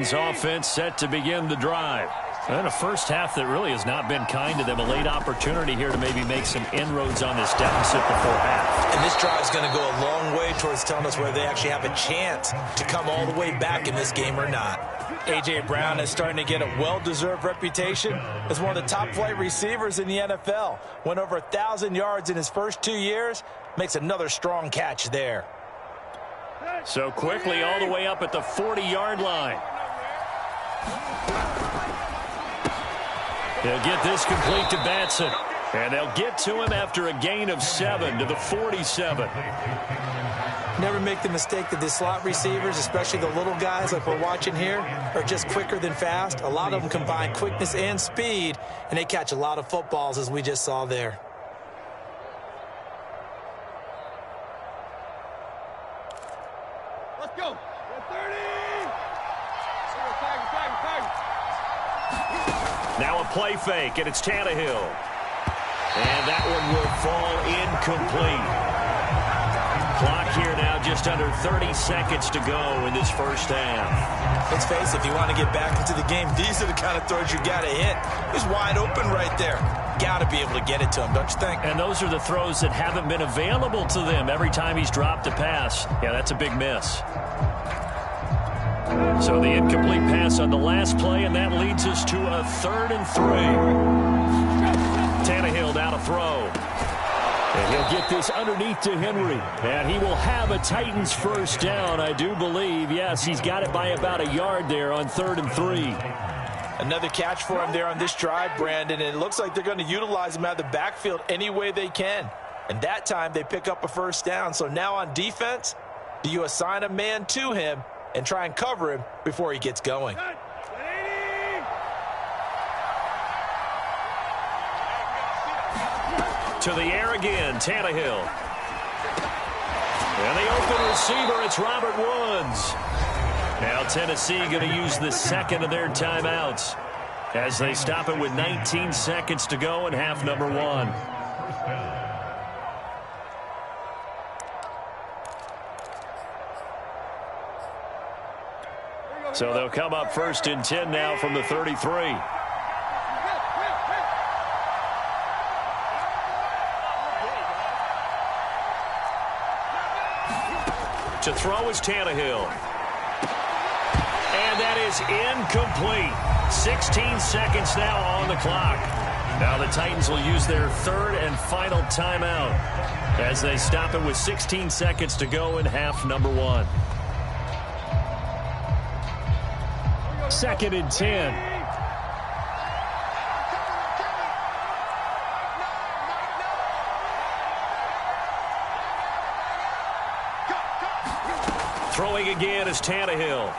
Offense set to begin the drive. And a first half that really has not been kind to them. A late opportunity here to maybe make some inroads on this deficit before half. And this drive is going to go a long way towards telling us whether they actually have a chance to come all the way back in this game or not. A.J. Brown is starting to get a well-deserved reputation as one of the top-flight receivers in the NFL. Went over 1,000 yards in his first 2 years. Makes another strong catch there. So quickly all the way up at the 40-yard line. They'll get this complete to Batson. And they'll get to him after a gain of 7 to the 47. Never make the mistake that the slot receivers, especially the little guys like we're watching here, are just quicker than fast. A lot of them combine quickness and speed, and they catch a lot of footballs, as we just saw there. Let's go. 30. Now a play fake, and it's Tannehill. And that one will fall incomplete. Clock here now just under 30 seconds to go in this first half. Let's face it, if you want to get back into the game, these are the kind of throws you got to hit. He's wide open right there. Got to be able to get it to him, don't you think? And those are the throws that haven't been available to them every time he's dropped a pass. Yeah, that's a big miss. So the incomplete pass on the last play, and that leads us to a 3rd and 3. Tannehill now to throw. And he'll get this underneath to Henry. And he will have a Titans first down, I do believe. Yes, he's got it by about a yard there on 3rd and 3. Another catch for him there on this drive, Brandon. And it looks like they're going to utilize him out of the backfield any way they can. And that time they pick up a first down. So now on defense, do you assign a man to him and try and cover him before he gets going? To the air again, Tannehill. And the open receiver, it's Robert Woods. Now Tennessee going to use the second of their timeouts as they stop it with 19 seconds to go in half number 1. So they'll come up 1st and 10 now from the 33. To throw is Tannehill. And that is incomplete. 16 seconds now on the clock. Now the Titans will use their 3rd and final timeout as they stop it with 16 seconds to go in half number 1. 2nd and 10. Throwing again is Tannehill.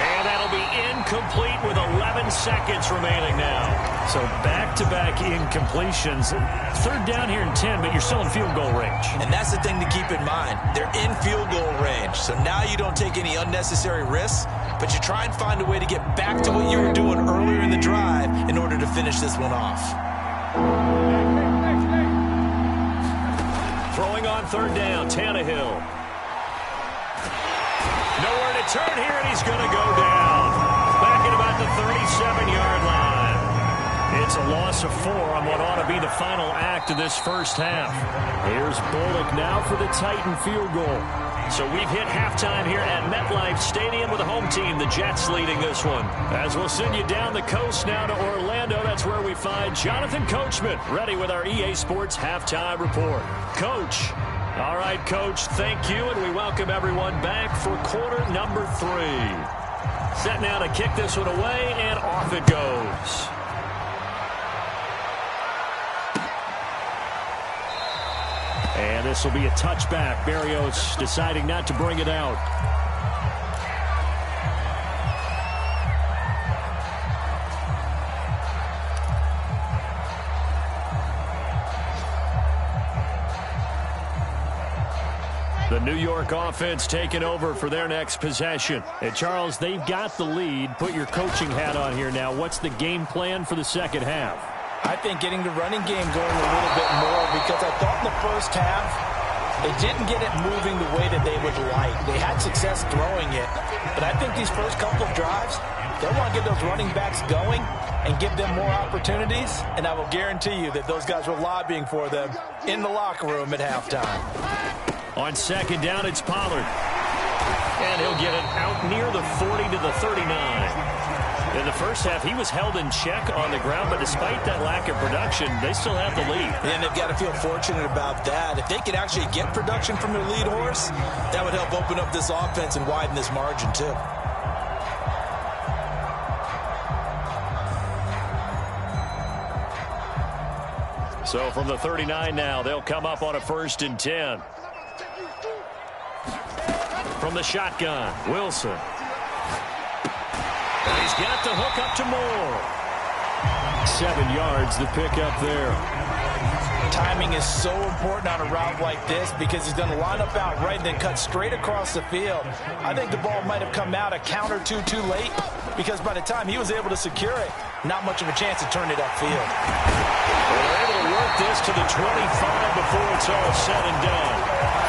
And that'll be incomplete with 11 seconds remaining now. So back-to-back incompletions. 3rd down here in 10, but you're still in field goal range. And that's the thing to keep in mind. They're in field goal range. So now you don't take any unnecessary risks, but you try and find a way to get back to what you were doing earlier in the drive in order to finish this one off. Throwing on 3rd down, Tannehill. Nowhere to turn here, and he's going to go down. Back at about the 37-yard line. It's a loss of 4 on what ought to be the final act of this first half. Here's Bullock now for the Titan field goal. So we've hit halftime here at MetLife Stadium with the home team, the Jets, leading this one. As we'll send you down the coast now to Orlando, that's where we find Jonathan Coachman, ready with our EA Sports halftime report. Coach. All right, Coach, thank you, and we welcome everyone back for quarter number 3. Set now to kick this one away, and off it goes. And this will be a touchback. Berrios deciding not to bring it out. The New York offense taking over for their next possession. And Charles, they've got the lead. Put your coaching hat on here now. What's the game plan for the second half? I think getting the running game going a little bit more, because I thought in the first half They didn't get it moving the way that they would like. They had success throwing it, but I think these first couple of drives, they'll want to get those running backs going and give them more opportunities, and I will guarantee you that those guys were lobbying for them in the locker room at halftime. On second down, it's Pollard. And he'll get it out near the 40 to the 39. In the first half, he was held in check on the ground, but despite that lack of production, they still have the lead. And they've got to feel fortunate about that. If they could actually get production from their lead horse, that would help open up this offense and widen this margin, too. So from the 39 now, they'll come up on a 1st and 10. From the shotgun, Wilson. And he's got the hook up to Moore. 7 yards to pick up there. Timing is so important on a route like this because he's going to line up out right and then cut straight across the field. I think the ball might have come out a count or two too late because by the time he was able to secure it, not much of a chance to turn it upfield. They're able to work this to the 25 before it's all said and done.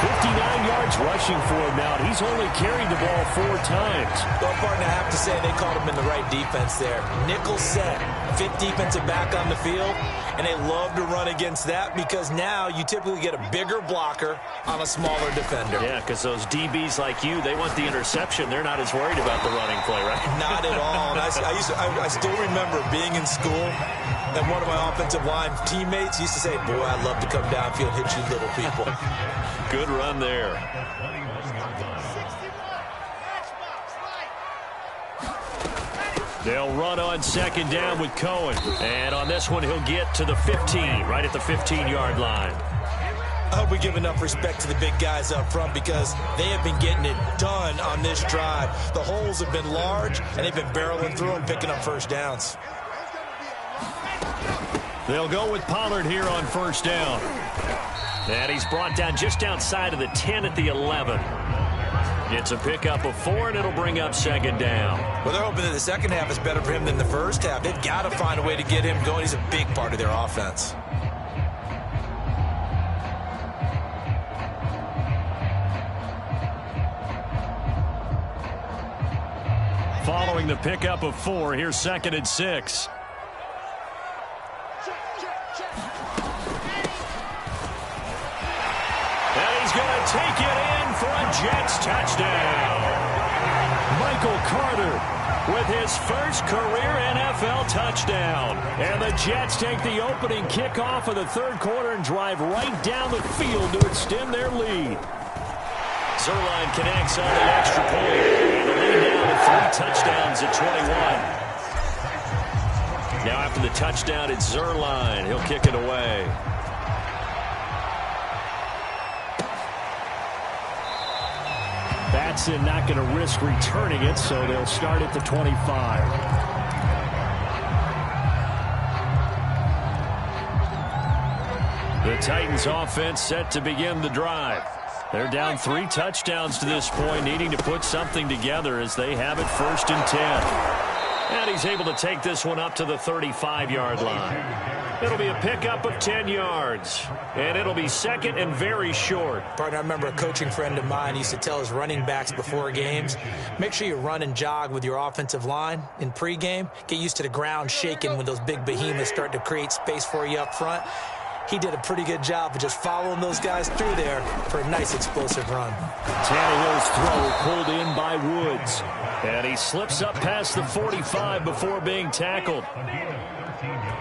59 yards rushing for him now. He's only carried the ball 4 times. Well, partner, I have to say they called him in the right defense there. Nickel set, 5th defensive back on the field, and they love to run against that because now you typically get a bigger blocker on a smaller defender. Yeah, because those DBs like you, they want the interception. They're not as worried about the running play, right? Not at all. And I still remember being in school, and one of my offensive line teammates used to say, boy, I'd love to come downfield and hit you little people. Good run there. They'll run on second down with Cohen. And on this one, he'll get to the 15, right at the 15-yard line. I hope we give enough respect to the big guys up front because they have been getting it done on this drive. The holes have been large, and they've been barreling through and picking up first downs. They'll go with Pollard here on 1st down. And he's brought down just outside of the 10 at the 11. It's a pickup of 4, and it'll bring up 2nd down. Well, they're hoping that the second half is better for him than the first half. They've got to find a way to get him going. He's a big part of their offense. Following the pickup of 4, here's 2nd and 6. He's going to take it in for a Jets touchdown. Michael Carter with his first career NFL touchdown. And the Jets take the opening kickoff of the 3rd quarter and drive right down the field to extend their lead. Zuerlein connects on the extra point. And the lead down to 3 touchdowns at 21. Now after the touchdown, it's Zuerlein. He'll kick it away. Batson not going to risk returning it, so they'll start at the 25. The Titans offense set to begin the drive. They're down 3 touchdowns to this point, needing to put something together as they have it 1st and 10. And he's able to take this one up to the 35-yard line. It'll be a pickup of 10 yards, and it'll be 2nd and very short. Partner, I remember a coaching friend of mine used to tell his running backs before games, make sure you run and jog with your offensive line in pregame. Get used to the ground shaking when those big behemoths start to create space for you up front. He did a pretty good job of just following those guys through there for a nice explosive run. Tannehill's throw pulled in by Woods. And he slips up past the 45 before being tackled.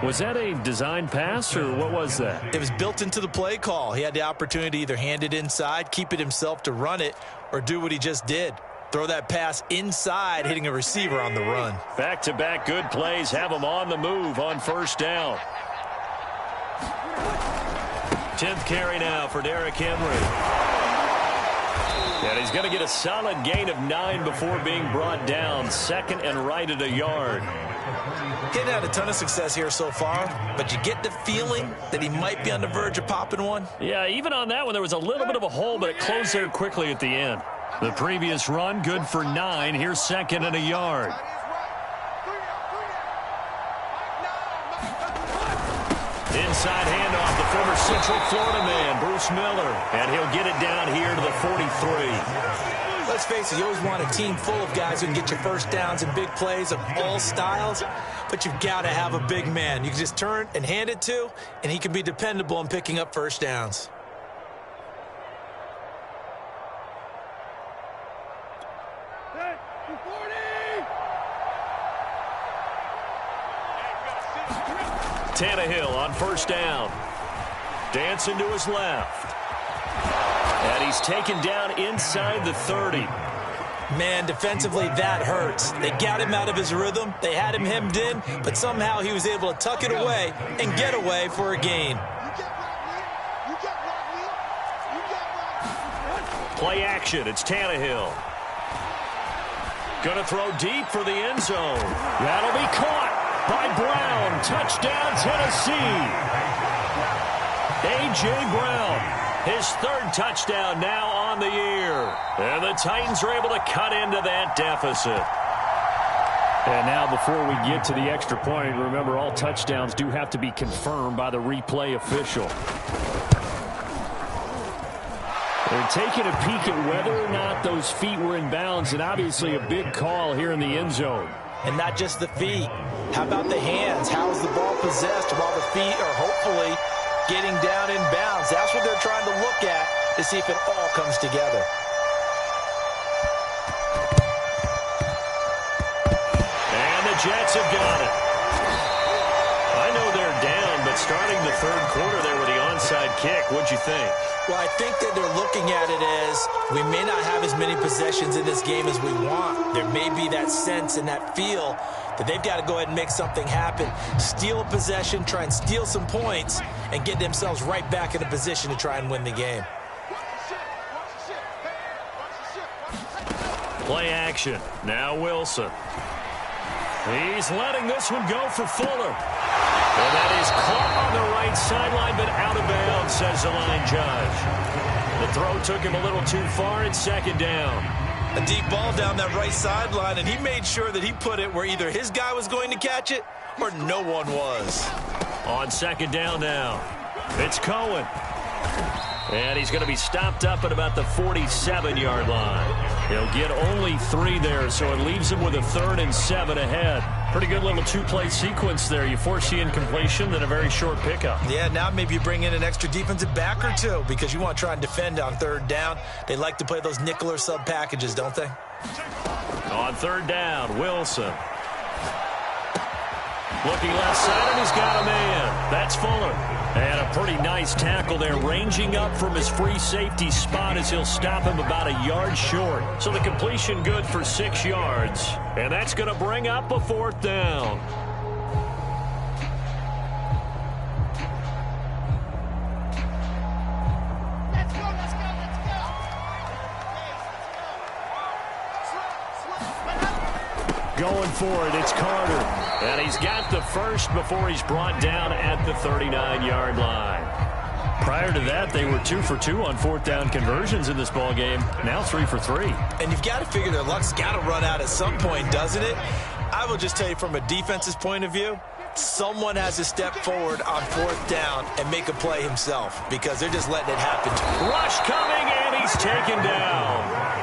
Was that a design pass, or what was that? It was built into the play call. He had the opportunity to either hand it inside, keep it himself to run it, or do what he just did. Throw that pass inside, hitting a receiver on the run. Back-to-back good plays have him on the move on 1st down. 10th carry now for Derrick Henry. And he's going to get a solid gain of 9 before being brought down. 2nd and right at a yard. He's had a ton of success here so far, but you get the feeling that he might be on the verge of popping one. Yeah, even on that one, there was a little bit of a hole, but it closed there quickly at the end. The previous run, good for 9. Here's 2nd and a yard. Inside handoff, the former Central Florida man, Bruce Miller. And he'll get it down here to the 43. Let's face it, you always want a team full of guys who can get you first downs and big plays of all styles, but you've got to have a big man you can just turn and hand it to, and he can be dependable in picking up first downs. Tannehill on first down. Dancing to his left. And he's taken down inside the 30. Man, defensively, that hurts. They got him out of his rhythm. They had him hemmed in, but somehow he was able to tuck it away and get away for a gain. Play action. It's Tannehill. Gonna throw deep for the end zone. That'll be caught by Brown. Touchdown, Tennessee. A.J. Brown. His third touchdown now on the year. And the Titans are able to cut into that deficit. And now before we get to the extra point, remember all touchdowns do have to be confirmed by the replay official. They're taking a peek at whether or not those feet were in bounds, and obviously a big call here in the end zone. And not just the feet. How about the hands? How is the ball possessed while the feet are hopefully getting down in bounds? That's what they're trying to look at to see if it all comes together. And the Jets have got it. I know they're down, but starting the third quarter there with the onside kick, what'd you think? Well, I think that they're looking at it as we may not have as many possessions in this game as we want. There may be that sense and that feel that they've got to go ahead and make something happen. Steal a possession, try and steal some points, and get themselves right back in a position to try and win the game. Play action. Now Wilson. He's letting this one go for Fuller. And that is caught on the right sideline, but out of bounds, says the line judge. The throw took him a little too far. It's second down. A deep ball down that right sideline, and he made sure that he put it where either his guy was going to catch it or no one was. On second down now, it's Cohen. And he's going to be stopped up at about the 47-yard line. He'll get only 3 there, so it leaves him with a 3rd and 7 ahead. Pretty good little two-play sequence there. You force the incompletion, then a very short pickup. Yeah, now maybe you bring in an extra defensive back or two because you want to try and defend on third down. They like to play those nickel or sub packages, don't they? On third down, Wilson. Looking left side, and he's got a man. That's Fuller. And a pretty nice tackle there, ranging up from his free safety spot as he'll stop him about a yard short. So the completion good for 6 yards. And that's going to bring up a 4th down. Going for it, it's Carter. And he's got the first before he's brought down at the 39-yard line. Prior to that, they were 2 for 2 on 4th down conversions in this ball game. Now 3 for 3. And you've got to figure their luck's got to run out at some point, doesn't it? I will just tell you from a defense's point of view, someone has to step forward on 4th down and make a play himself because they're just letting it happen. Rush coming, and he's taken down.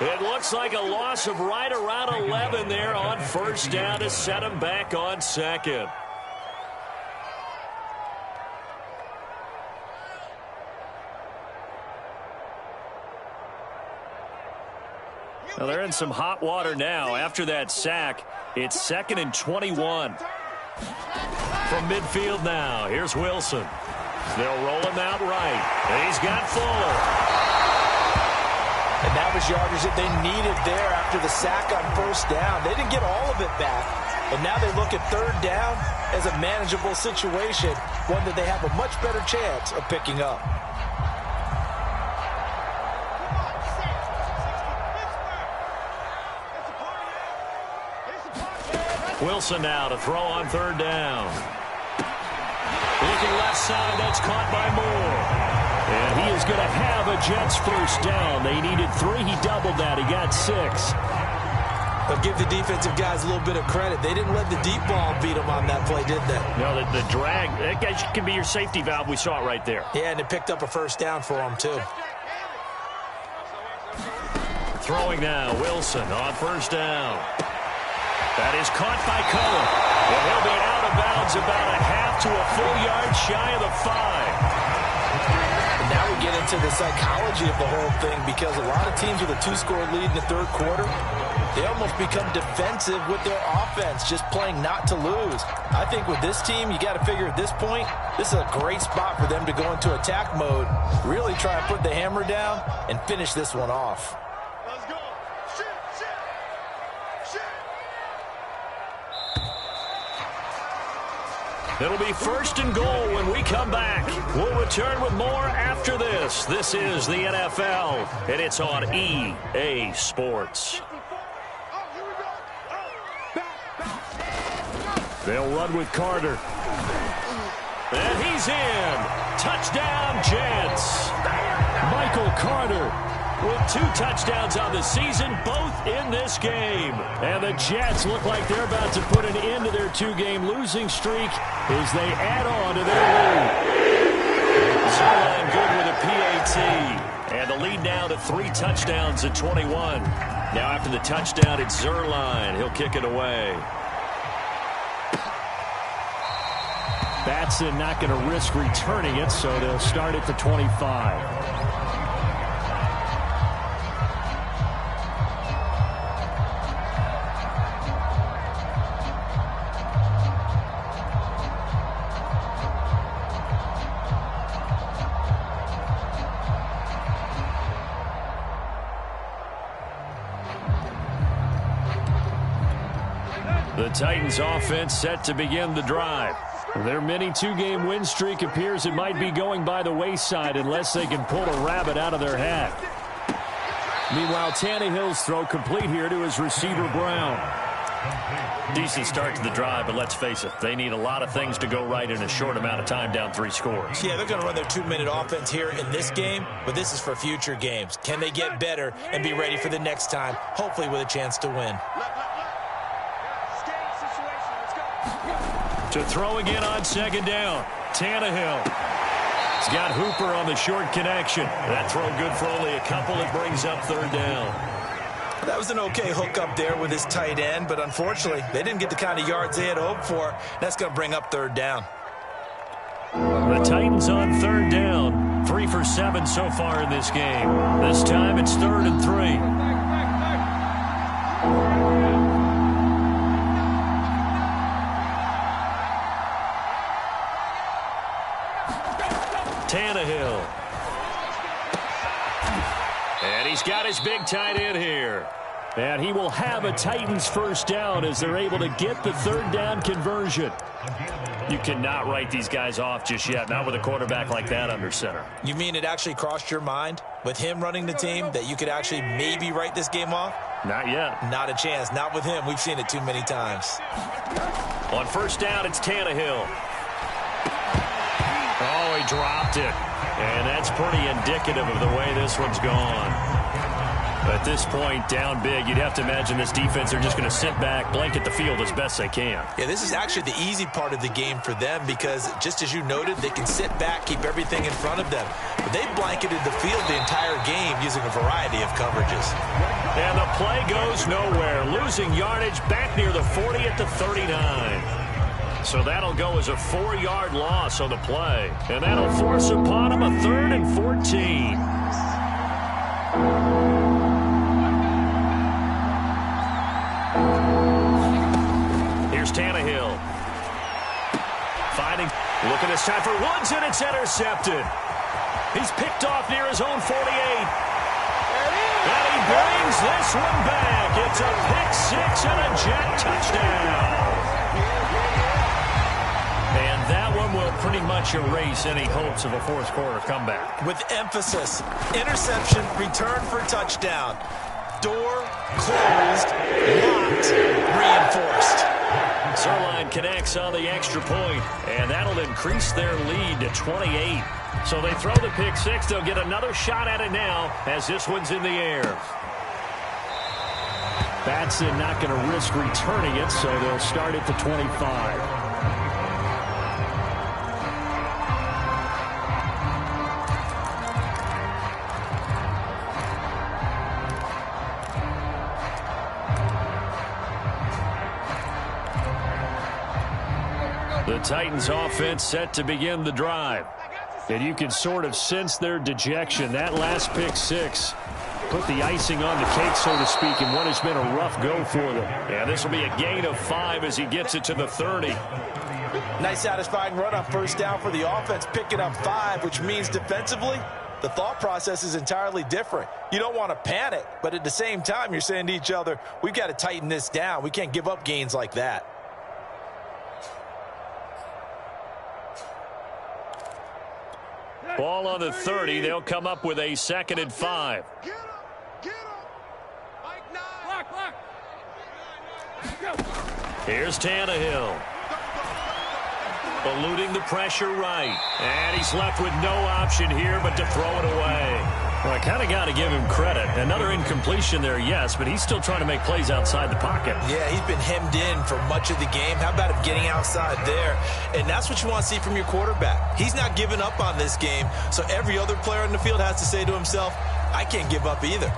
It looks like a loss of right around 11 there on first down to set him back on second. Well, they're in some hot water now. After that sack, it's 2nd and 21. From midfield now, here's Wilson. They'll roll him out right. And he's got Fuller. And that was yardage that they needed there after the sack on first down. They didn't get all of it back. But now they look at third down as a manageable situation, one that they have a much better chance of picking up. Wilson now to throw on third down. Looking left side, that's caught by Moore. And he is going to have a Jets first down. They needed 3. He doubled that. He got 6. But give the defensive guys a little bit of credit. They didn't let the deep ball beat them on that play, did they? No, the drag, that guy can be your safety valve. We saw it right there. Yeah, and it picked up a first down for them, too. Throwing now, Wilson on first down. That is caught by Cohen. And he'll be out of bounds about a half to a full yard shy of the 5. And now we get into the psychology of the whole thing, because a lot of teams with a 2-score lead in the third quarter, they almost become defensive with their offense, just playing not to lose. I think with this team, you got to figure at this point, this is a great spot for them to go into attack mode, really try and put the hammer down and finish this one off. It'll be first and goal when we come back. We'll return with more after this. This is the NFL, and it's on EA Sports. They'll run with Carter. And he's in. Touchdown, Jets. Michael Carter with 2 touchdowns on the season, both in this game. And the Jets look like they're about to put an end to their 2-game losing streak as they add on to their lead. Zerline good with a PAT. And the lead now to 3 touchdowns at 21. Now after the touchdown, it's Zerline. He'll kick it away. Batson not going to risk returning it, so they'll start at the 25. The Titans offense set to begin the drive. Their mini 2-game win streak appears it might be going by the wayside unless they can pull a rabbit out of their hat. Meanwhile, Tannehill's throw complete here to his receiver, Brown. Decent start to the drive, but let's face it, they need a lot of things to go right in a short amount of time, down 3 scores. Yeah, they're going to run their 2-minute offense here in this game, but this is for future games. Can they get better and be ready for the next time, hopefully with a chance to win? To throw again on second down. Tannehill. He's got Hooper on the short connection. That throw good for only a couple. It brings up third down. That was an okay hook up there with his tight end, but unfortunately, they didn't get the kind of yards they had hoped for. That's going to bring up third down. The Titans on third down. 3 for 7 so far in this game. This time it's 3rd and 3. Tannehill. And he's got his big tight end here. And he will have a Titans first down as they're able to get the third down conversion. You cannot write these guys off just yet, not with a quarterback like that under center. You mean it actually crossed your mind with him running the team that you could actually maybe write this game off? Not yet. Not a chance. Not with him. We've seen it too many times. On first down, it's Tannehill. Oh, he dropped it. And that's pretty indicative of the way this one's gone. At this point, down big, you'd have to imagine this defense are just going to sit back, blanket the field as best they can. Yeah, this is actually the easy part of the game for them because, just as you noted, they can sit back, keep everything in front of them. But they blanketed the field the entire game using a variety of coverages. And the play goes nowhere, losing yardage back near the 40 at the 39. So that'll go as a 4-yard loss on the play. And that'll force upon him a 3rd and 14. Here's Tannehill. Finding, looking this time for Woods, and it's intercepted. He's picked off near his own 48. And he brings this one back. It's a pick-6 and a Jet touchdown. And that one will pretty much erase any hopes of a fourth-quarter comeback. With emphasis, interception, return for touchdown. Door closed, locked, reinforced. Zerline connects on the extra point, and that'll increase their lead to 28. So they throw the pick-6. They'll get another shot at it now as this one's in the air. Batson not going to risk returning it, so they'll start at the 25. The Titans offense set to begin the drive. And you can sort of sense their dejection. That last pick six put the icing on the cake, so to speak, in what has been a rough go for them. Yeah, this will be a gain of 5 as he gets it to the 30. Nice satisfying run on first down for the offense, picking up 5, which means defensively, the thought process is entirely different. You don't want to panic, but at the same time, you're saying to each other, we've got to tighten this down. We can't give up gains like that. Ball on the 30. They'll come up with a 2nd and 5. Here's Tannehill. Eluding the pressure right. And he's left with no option here but to throw it away. Well, I kind of got to give him credit. Another incompletion there, yes, but he's still trying to make plays outside the pocket. Yeah, he's been hemmed in for much of the game. How about him getting outside there? And that's what you want to see from your quarterback. He's not giving up on this game, so every other player on the field has to say to himself, I can't give up either.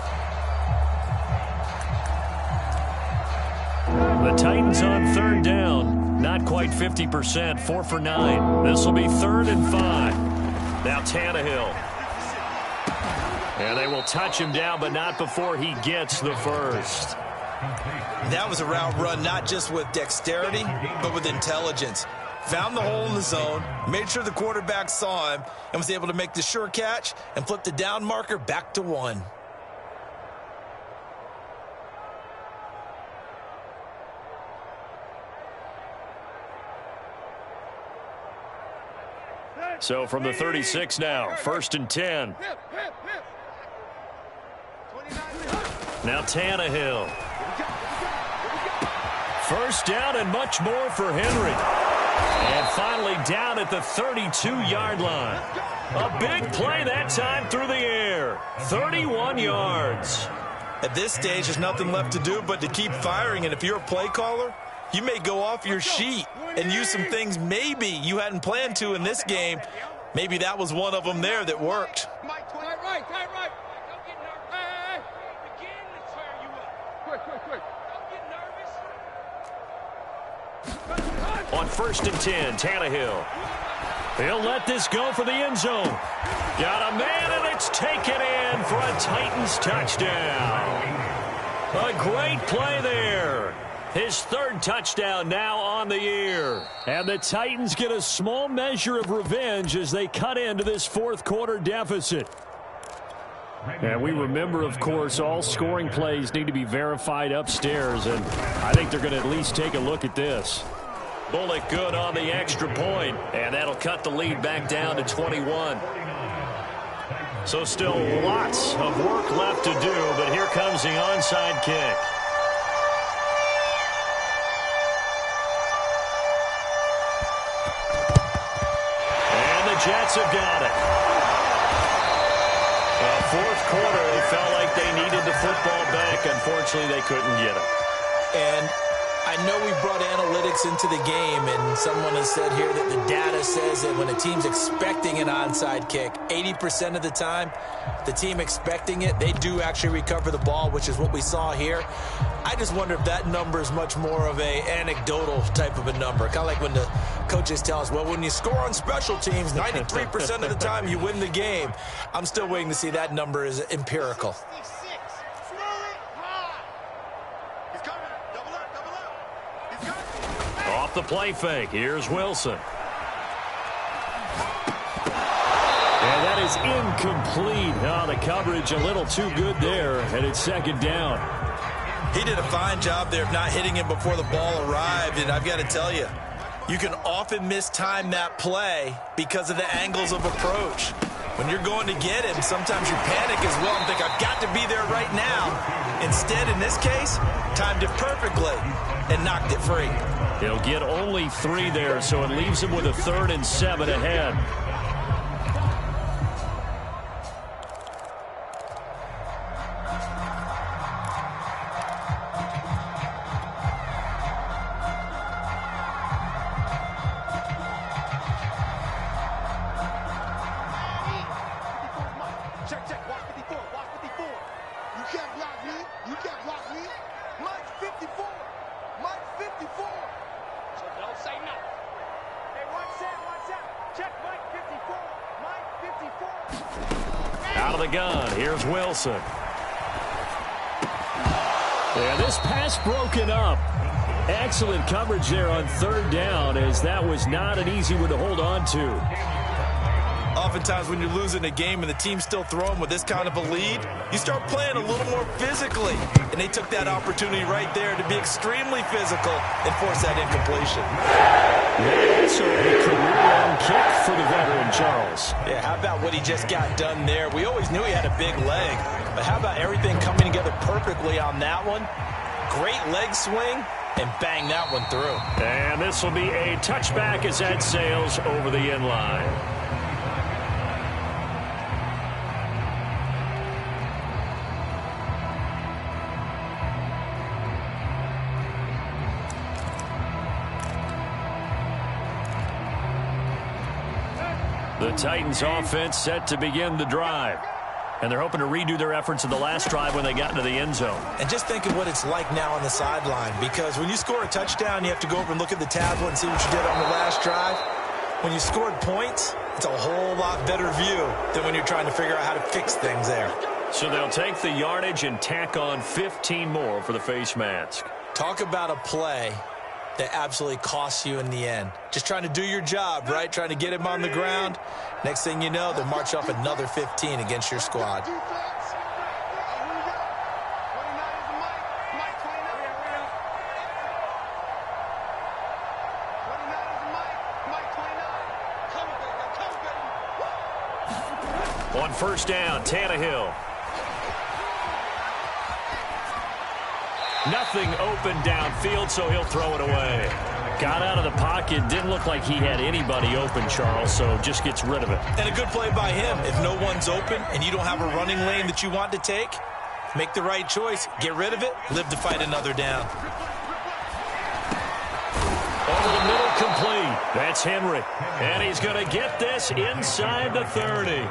The Titans on 3rd down. Not quite 50%, 4 for 9. This will be 3rd and 5. Now Tannehill. And they will touch him down, but not before he gets the first. That was a route run not just with dexterity, but with intelligence. Found the hole in the zone, made sure the quarterback saw him, and was able to make the sure catch and flip the down marker back to 1. So from the 36 now, 1st and 10. Now Tannehill. First down and much more for Henry. And finally down at the 32-yard line. A big play that time through the air. 31 yards. At this stage, there's nothing left to do but to keep firing. And if you're a play caller, you may go off your sheet and use some things maybe you hadn't planned to in this game. Maybe that was one of them there that worked. On 1st and 10, Tannehill. He'll let this go for the end zone. Got a man, and it's taken in for a Titans touchdown. A great play there. His 3rd touchdown now on the year. And the Titans get a small measure of revenge as they cut into this 4th quarter deficit. And we remember, of course, all scoring plays need to be verified upstairs, and I think they're going to at least take a look at this. Bullock good on the extra point, and that'll cut the lead back down to 21. So still lots of work left to do, but here comes the onside kick. And the Jets have got it. 4th quarter, they felt like they needed the football back. Unfortunately, they couldn't get it. And I know we brought analytics into the game, and someone has said here that the data says that when a team's expecting an onside kick, 80% of the time, the team expecting it, they do actually recover the ball, which is what we saw here. I just wonder if that number is much more of a anecdotal type of a number. Kind of like when the coaches tell us, well, when you score on special teams, 93% of the time you win the game. I'm still waiting to see that number is empirical. Off the play fake, here's Wilson. And that is incomplete. Oh, the coverage a little too good there, and it's 2nd down. He did a fine job there of not hitting him before the ball arrived, and I've got to tell you, you can often mistime that play because of the angles of approach. When you're going to get him, sometimes you panic as well and think, I've got to be there right now. Instead, in this case, timed it perfectly and knocked it free. He'll get only 3 there, so it leaves him with a 3rd and 7 ahead. Out of the gun, here's Wilson. Yeah, this pass broken up. Excellent coverage there on third down, as that was not an easy one to hold on to. Oftentimes when you're losing a game and the team's still throwing with this kind of a lead, you start playing a little more physically. And they took that opportunity right there to be extremely physical and force that incompletion. Also a career-long kick for the veteran, Charles. Yeah, how about what he just got done there? We always knew he had a big leg, but how about everything coming together perfectly on that one? Great leg swing, and bang that one through. And this will be a touchback as that sails over the end line. The Titans offense set to begin the drive. And they're hoping to redo their efforts in the last drive when they got into the end zone. And just think of what it's like now on the sideline, because when you score a touchdown, you have to go over and look at the tablet and see what you did on the last drive. When you scored points, it's a whole lot better view than when you're trying to figure out how to fix things there. So they'll take the yardage and tack on 15 more for the face mask. Talk about a play that absolutely costs you in the end. Just trying to do your job, right? Trying to get him on the ground. Next thing you know, they'll march off another 15 against your squad. On first down, Tannehill. Nothing open downfield, so he'll throw it away. Got out of the pocket. Didn't look like he had anybody open, Charles, so just gets rid of it. And a good play by him. If no one's open and you don't have a running lane that you want to take, make the right choice. Get rid of it. Live to fight another down. Over the middle, complete. That's Henry. And he's going to get this inside the 30.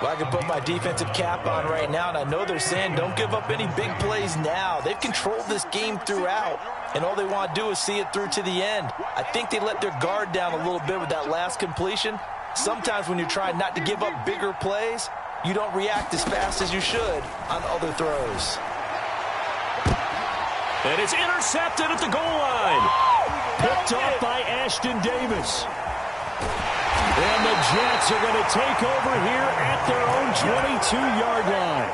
Well, I can put my defensive cap on right now, and I know they're saying don't give up any big plays now. They've controlled this game throughout, and all they want to do is see it through to the end. I think they let their guard down a little bit with that last completion. Sometimes when you're trying not to give up bigger plays, you don't react as fast as you should on other throws. And it's intercepted at the goal line. Picked off by Ashton Davis. And the Jets are going to take over here at their own 22-yard line.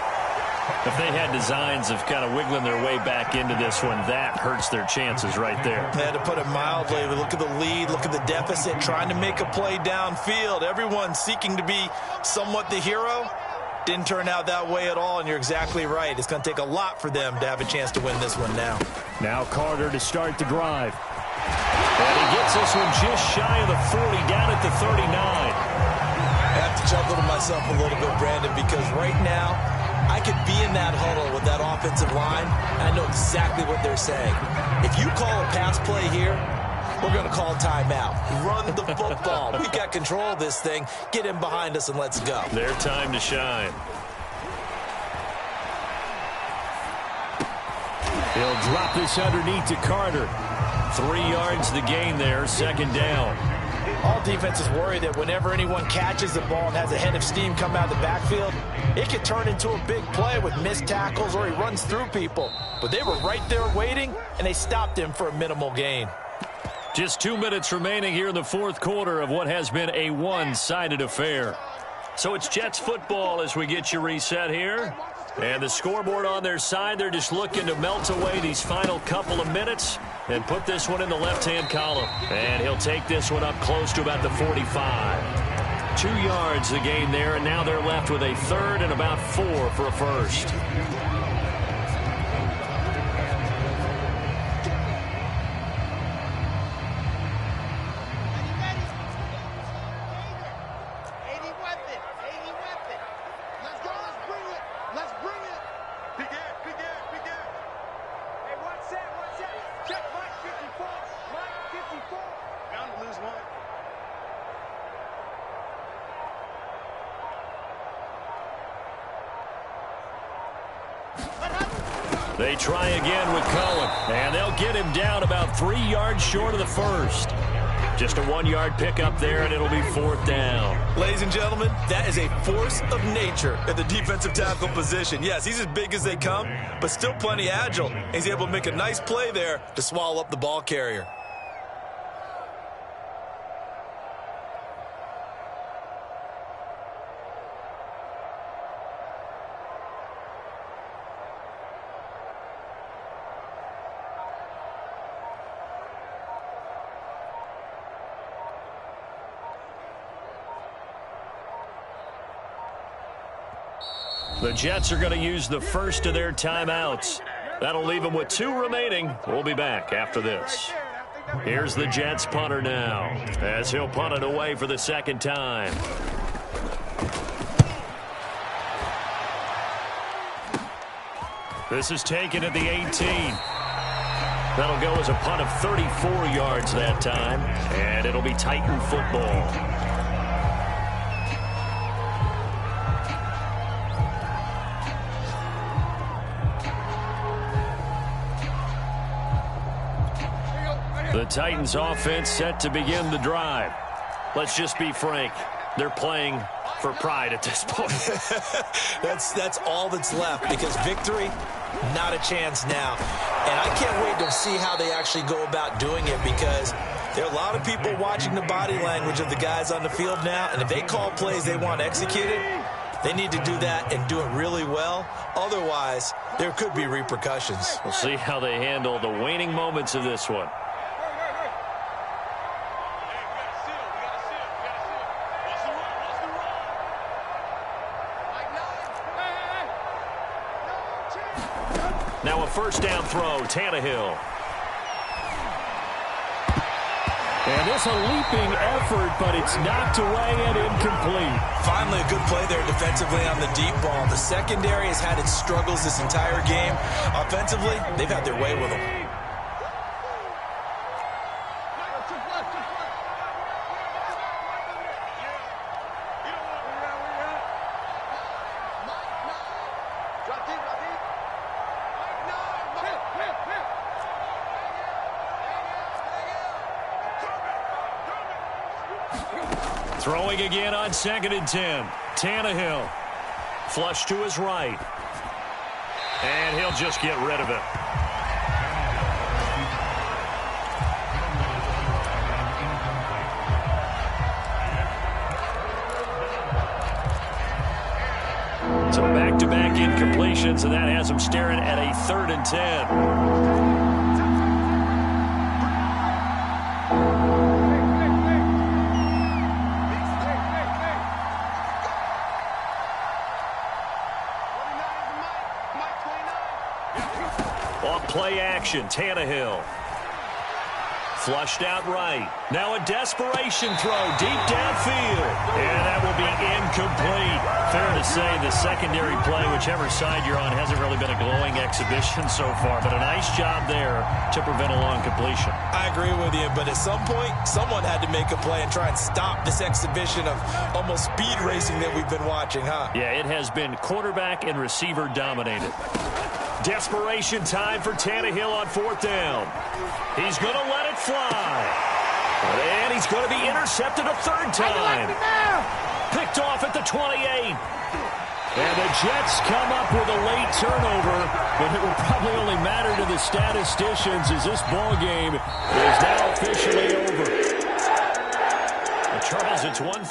If they had designs of kind of wiggling their way back into this one, that hurts their chances right there. They had to put it mildly. Look at the lead, look at the deficit, trying to make a play downfield. Everyone seeking to be somewhat the hero. Didn't turn out that way at all, and you're exactly right. It's going to take a lot for them to have a chance to win this one now. Now Carter to start the drive. And he gets this one just shy of the 40, down at the 39. I have to chuckle to myself a little bit, Brandon, because right now I could be in that huddle with that offensive line, and I know exactly what they're saying. If you call a pass play here, we're going to call timeout. Run the football. We've got control of this thing. Get him behind us and let's go. Their time to shine. He'll drop this underneath to Carter. 3 yards the gain there, second down. All defenses worry that whenever anyone catches the ball and has a head of steam come out of the backfield, it could turn into a big play with missed tackles or he runs through people. But they were right there waiting, and they stopped him for a minimal gain. Just 2 minutes remaining here in the fourth quarter of what has been a one-sided affair. So it's Jets football as we get you reset here. And the scoreboard on their side, they're just looking to melt away these final couple of minutes and put this one in the left-hand column. And he'll take this one up close to about the 45. 2 yards the gain there, and now they're left with a third and about 4 for a first. They try again with Cohen, and they'll get him down about 3 yards short of the first. Just a 1-yard pickup there, and it'll be 4th down. Ladies and gentlemen, that is a force of nature at the defensive tackle position. Yes, he's as big as they come, but still plenty agile. He's able to make a nice play there to swallow up the ball carrier. The Jets are going to use the first of their timeouts. That'll leave them with 2 remaining. We'll be back after this. Here's the Jets punter now, as he'll punt it away for the 2nd time. This is taken at the 18. That'll go as a punt of 34 yards that time, and it'll be Titan football. The Titans offense set to begin the drive. Let's just be frank. They're playing for pride at this point. That's all that's left, because victory, not a chance now. And I can't wait to see how they actually go about doing it, because there are a lot of people watching the body language of the guys on the field now, and if they call plays they want executed, they need to do that and do it really well. Otherwise, there could be repercussions. We'll see how they handle the waning moments of this one. Now a 1st down throw, Tannehill. And this a leaping effort, but it's knocked away and incomplete. Finally a good play there defensively on the deep ball. The secondary has had its struggles this entire game. Offensively, they've had their way with them. Throwing again on 2nd and 10. Tannehill. Flush to his right. And he'll just get rid of it. So back-to-back incompletions, and that has him staring at a 3rd and 10. Play action, Tannehill. Flushed out right. Now a desperation throw deep downfield. And that will be incomplete. Fair to say the secondary play, whichever side you're on, hasn't really been a glowing exhibition so far. But a nice job there to prevent a long completion. I agree with you, but at some point, someone had to make a play and try and stop this exhibition of almost speed racing that we've been watching, huh? Yeah, it has been quarterback and receiver dominated. Desperation time for Tannehill on 4th down. He's going to let it fly. And he's going to be intercepted a 3rd time. Picked off at the 28. And the Jets come up with a late turnover, but it will probably only matter to the statisticians as this ball game is now officially over. Charles, it's 1-3.